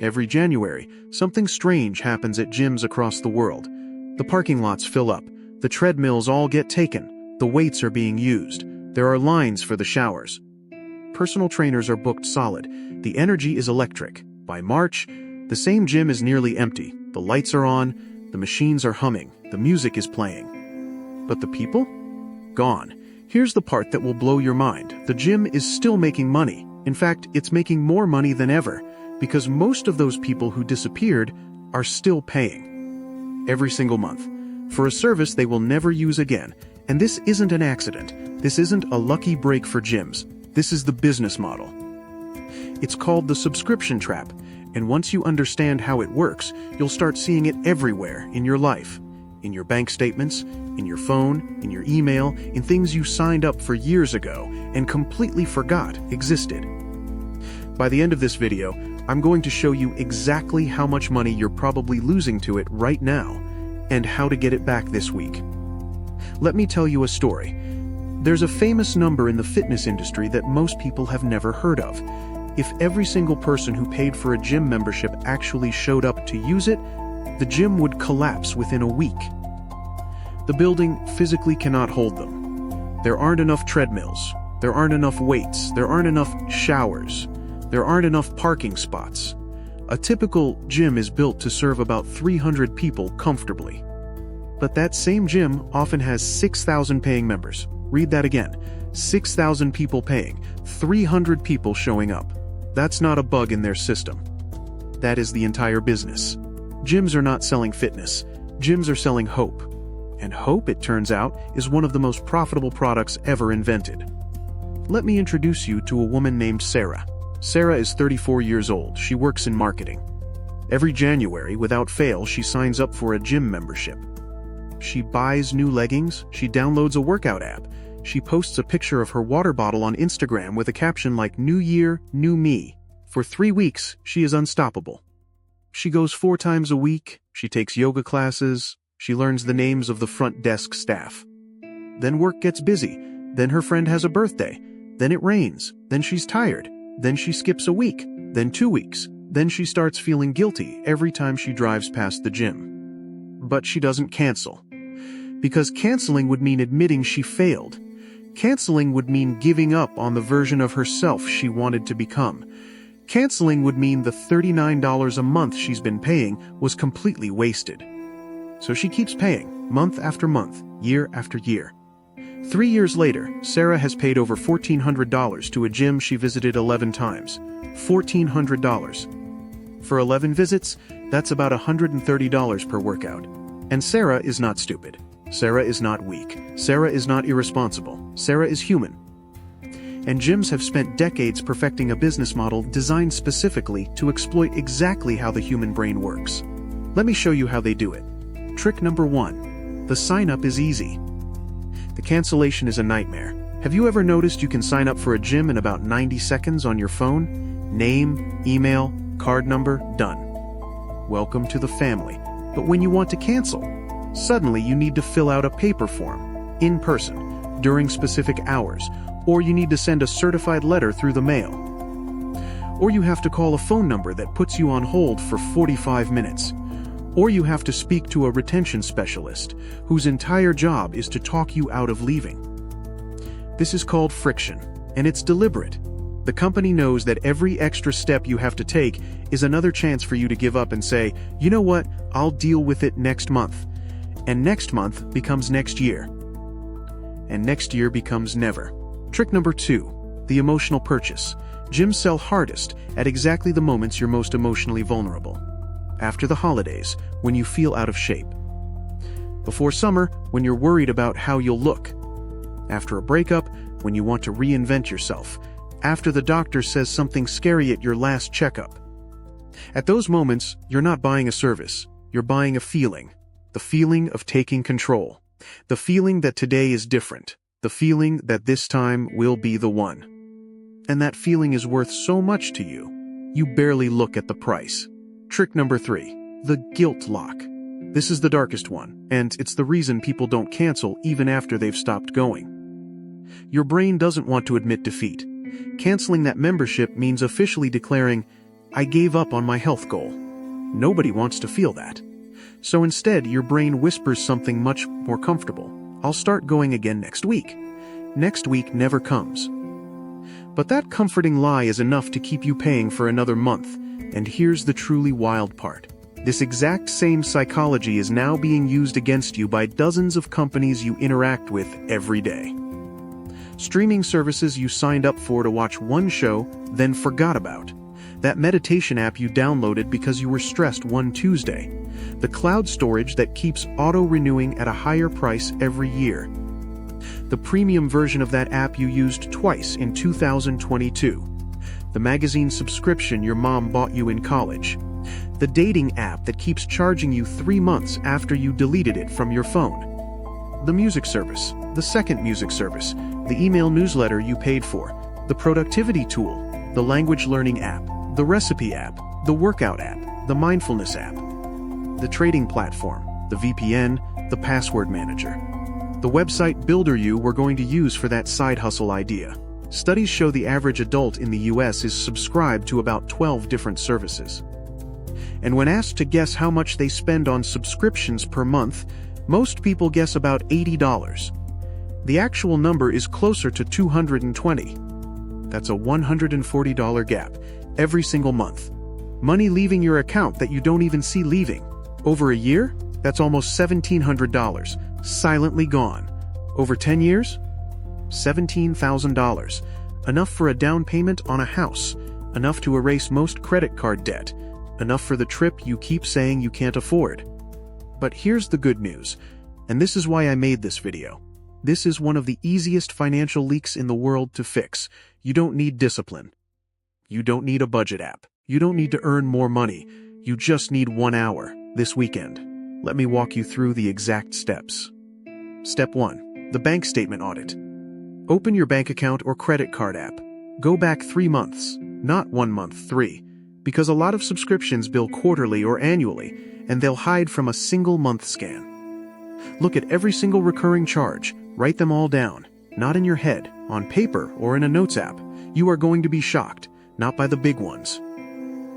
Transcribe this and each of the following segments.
Every January, something strange happens at gyms across the world. The parking lots fill up, the treadmills all get taken, the weights are being used, there are lines for the showers. Personal trainers are booked solid, the energy is electric. By March, the same gym is nearly empty, the lights are on, the machines are humming, the music is playing. But the people? Gone. Here's the part that will blow your mind. The gym is still making money. In fact, it's making more money than ever, because most of those people who disappeared are still paying. Every single month. For a service they will never use again. And this isn't an accident. This isn't a lucky break for gyms. This is the business model. It's called the subscription trap. And once you understand how it works, you'll start seeing it everywhere in your life. In your bank statements, in your phone, in your email, in things you signed up for years ago and completely forgot existed. By the end of this video, I'm going to show you exactly how much money you're probably losing to it right now and how to get it back this week. Let me tell you a story. There's a famous number in the fitness industry that most people have never heard of. If every single person who paid for a gym membership actually showed up to use it, the gym would collapse within a week. The building physically cannot hold them. There aren't enough treadmills. There aren't enough weights. There aren't enough showers. There aren't enough parking spots. A typical gym is built to serve about 300 people comfortably. But that same gym often has 6,000 paying members. Read that again. 6,000 people paying, 300 people showing up. That's not a bug in their system. That is the entire business. Gyms are not selling fitness. Gyms are selling hope. And hope, it turns out, is one of the most profitable products ever invented. Let me introduce you to a woman named Sarah. Sarah is 34 years old. She works in marketing. Every January, without fail, she signs up for a gym membership. She buys new leggings. She downloads a workout app. She posts a picture of her water bottle on Instagram with a caption like "New Year, New Me." For 3 weeks, she is unstoppable. She goes 4 times a week, she takes yoga classes, she learns the names of the front desk staff. Then work gets busy, then her friend has a birthday, then it rains, then she's tired, then she skips a week, then 2 weeks, then she starts feeling guilty every time she drives past the gym. But she doesn't cancel. Because canceling would mean admitting she failed. Canceling would mean giving up on the version of herself she wanted to become. Canceling would mean the $39 a month she's been paying was completely wasted. So she keeps paying, month after month, year after year. 3 years later, Sarah has paid over $1,400 to a gym she visited 11 times. $1,400. For 11 visits, that's about $130 per workout. And Sarah is not stupid. Sarah is not weak. Sarah is not irresponsible. Sarah is human. And gyms have spent decades perfecting a business model designed specifically to exploit exactly how the human brain works. Let me show you how they do it. Trick number 1. The sign-up is easy. The cancellation is a nightmare. Have you ever noticed you can sign up for a gym in about 90 seconds on your phone? Name, email, card number, done. Welcome to the family. But when you want to cancel, suddenly you need to fill out a paper form, in person, during specific hours, or you need to send a certified letter through the mail. Or you have to call a phone number that puts you on hold for 45 minutes. Or you have to speak to a retention specialist, whose entire job is to talk you out of leaving. This is called friction, and it's deliberate. The company knows that every extra step you have to take is another chance for you to give up and say, "You know what, I'll deal with it next month." And next month becomes next year. And next year becomes never. Trick number 2, the emotional purchase. Gyms sell hardest at exactly the moments you're most emotionally vulnerable. After the holidays, when you feel out of shape. Before summer, when you're worried about how you'll look. After a breakup, when you want to reinvent yourself. After the doctor says something scary at your last checkup. At those moments, you're not buying a service, you're buying a feeling. The feeling of taking control. The feeling that today is different. The feeling that this time will be the one. And that feeling is worth so much to you, you barely look at the price. Trick number 3, the guilt lock. This is the darkest one, and it's the reason people don't cancel even after they've stopped going. Your brain doesn't want to admit defeat. Canceling that membership means officially declaring, I gave up on my health goal. Nobody wants to feel that. So instead, your brain whispers something much more comfortable. I'll start going again next week. Next week never comes. But that comforting lie is enough to keep you paying for another month. And here's the truly wild part. This exact same psychology is now being used against you by dozens of companies you interact with every day. Streaming services you signed up for to watch one show, then forgot about. That meditation app you downloaded because you were stressed one Tuesday. The cloud storage that keeps auto-renewing at a higher price every year. The premium version of that app you used twice in 2022. The magazine subscription your mom bought you in college. The dating app that keeps charging you 3 months after you deleted it from your phone. The music service, the second music service, the email newsletter you paid for, the productivity tool, the language learning app, the recipe app, the workout app, the mindfulness app, the trading platform, the VPN, the password manager, the website builder you were going to use for that side hustle idea. Studies show the average adult in the US is subscribed to about 12 different services. And when asked to guess how much they spend on subscriptions per month, most people guess about $80. The actual number is closer to $220. That's a $140 gap every single month. Money leaving your account that you don't even see leaving. Over a year, that's almost $1,700, silently gone. Over 10 years? $17,000. Enough for a down payment on a house. Enough to erase most credit card debt. Enough for the trip you keep saying you can't afford. But here's the good news, and this is why I made this video. This is one of the easiest financial leaks in the world to fix. You don't need discipline. You don't need a budget app. You don't need to earn more money. You just need 1 hour this weekend. Let me walk you through the exact steps. Step 1. The bank statement audit. Open your bank account or credit card app. Go back 3 months, not 1 month, 3, because a lot of subscriptions bill quarterly or annually, and they'll hide from a single month scan. Look at every single recurring charge. Write them all down, not in your head, on paper or in a notes app. You are going to be shocked. Not by the big ones,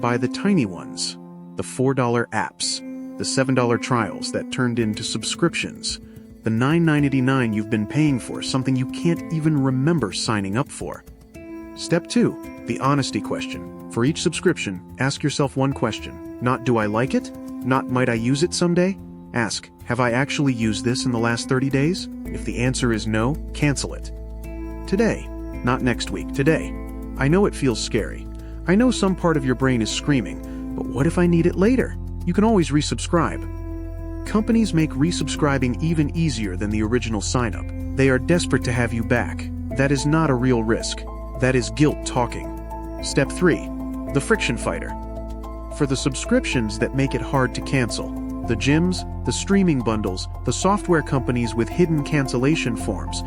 by the tiny ones, the $4 apps, the $7 trials that turned into subscriptions, the $9.99 you've been paying for, something you can't even remember signing up for. Step 2, the honesty question. For each subscription, ask yourself one question. Not do I like it? Not might I use it someday? Ask, have I actually used this in the last 30 days? If the answer is no, cancel it. Today, not next week, today. I know it feels scary. I know some part of your brain is screaming, but what if I need it later? You can always resubscribe. Companies make resubscribing even easier than the original sign-up. They are desperate to have you back. That is not a real risk. That is guilt talking. Step 3. The friction fighter. For the subscriptions that make it hard to cancel, the gyms, the streaming bundles, the software companies with hidden cancellation forms,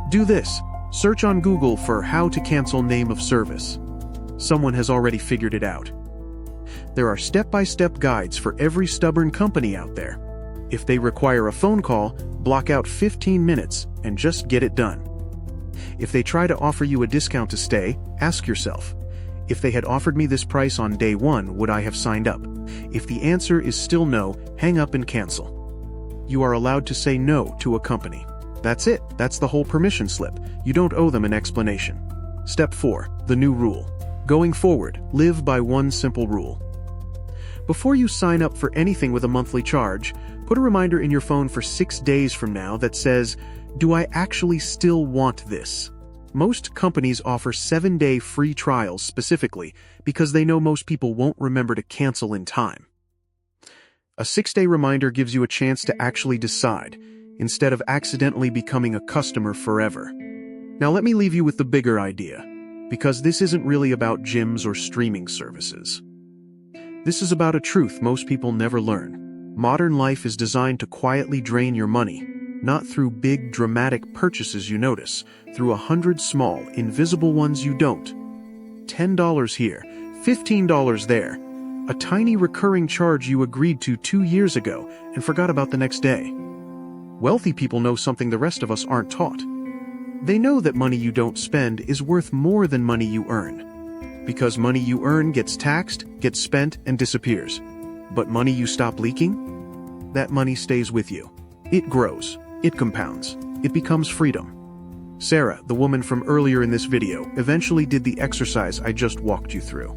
do this. Search on Google for how to cancel name of service. Someone has already figured it out. There are step-by-step guides for every stubborn company out there. If they require a phone call, block out 15 minutes and just get it done. If they try to offer you a discount to stay, ask yourself, if they had offered me this price on day 1, would I have signed up? If the answer is still no, hang up and cancel. You are allowed to say no to a company. That's it. That's the whole permission slip. You don't owe them an explanation. Step 4. The new rule. Going forward, live by one simple rule. Before you sign up for anything with a monthly charge, put a reminder in your phone for 6 days from now that says, do I actually still want this? Most companies offer 7-day free trials specifically because they know most people won't remember to cancel in time. A 6-day reminder gives you a chance to actually decide, instead of accidentally becoming a customer forever. Now let me leave you with the bigger idea, because this isn't really about gyms or streaming services. This is about a truth most people never learn. Modern life is designed to quietly drain your money, not through big dramatic purchases you notice, through 100 small, invisible ones you don't. $10 here, $15 there, a tiny recurring charge you agreed to 2 years ago and forgot about the next day. Wealthy people know something the rest of us aren't taught. They know that money you don't spend is worth more than money you earn. Because money you earn gets taxed, gets spent, and disappears. But money you stop leaking? That money stays with you. It grows. It compounds. It becomes freedom. Sarah, the woman from earlier in this video, eventually did the exercise I just walked you through.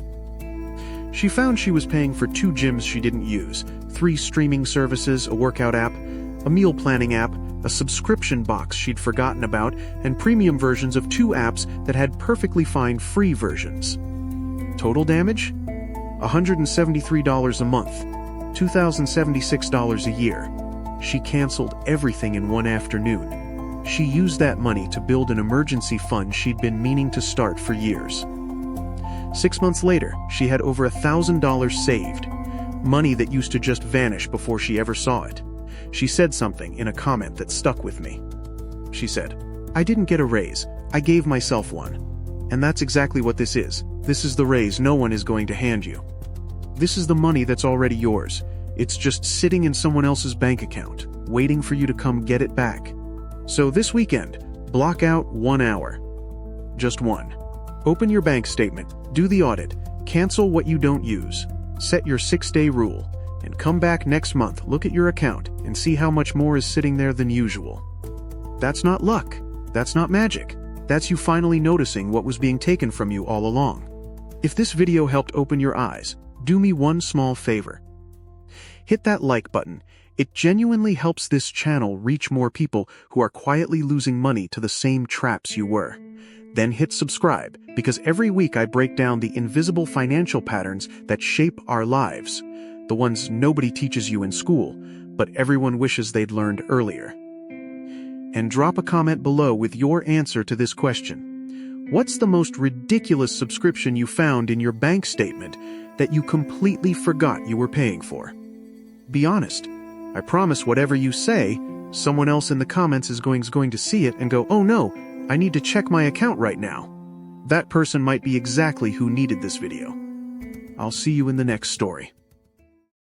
She found she was paying for 2 gyms she didn't use, 3 streaming services, a workout app, a meal planning app, a subscription box she'd forgotten about, and premium versions of 2 apps that had perfectly fine free versions. Total damage? $173 a month, $2,076 a year. She canceled everything in one afternoon. She used that money to build an emergency fund she'd been meaning to start for years. 6 months later, she had over $1,000 saved, money that used to just vanish before she ever saw it. She said something in a comment that stuck with me. She said, "I didn't get a raise, I gave myself one." And that's exactly what this is. This is the raise no one is going to hand you. This is the money that's already yours. It's just sitting in someone else's bank account, waiting for you to come get it back. So this weekend, block out 1 hour. Just one. Open your bank statement, do the audit, cancel what you don't use, set your 6-day rule, and come back next month, look at your account, and see how much more is sitting there than usual. That's not luck. That's not magic. That's you finally noticing what was being taken from you all along. If this video helped open your eyes, do me one small favor. Hit that like button. It genuinely helps this channel reach more people who are quietly losing money to the same traps you were. Then hit subscribe, because every week I break down the invisible financial patterns that shape our lives, the ones nobody teaches you in school, but everyone wishes they'd learned earlier. And drop a comment below with your answer to this question. What's the most ridiculous subscription you found in your bank statement that you completely forgot you were paying for? Be honest. I promise whatever you say, someone else in the comments is going to see it and go, "Oh no, I need to check my account right now." That person might be exactly who needed this video. I'll see you in the next story.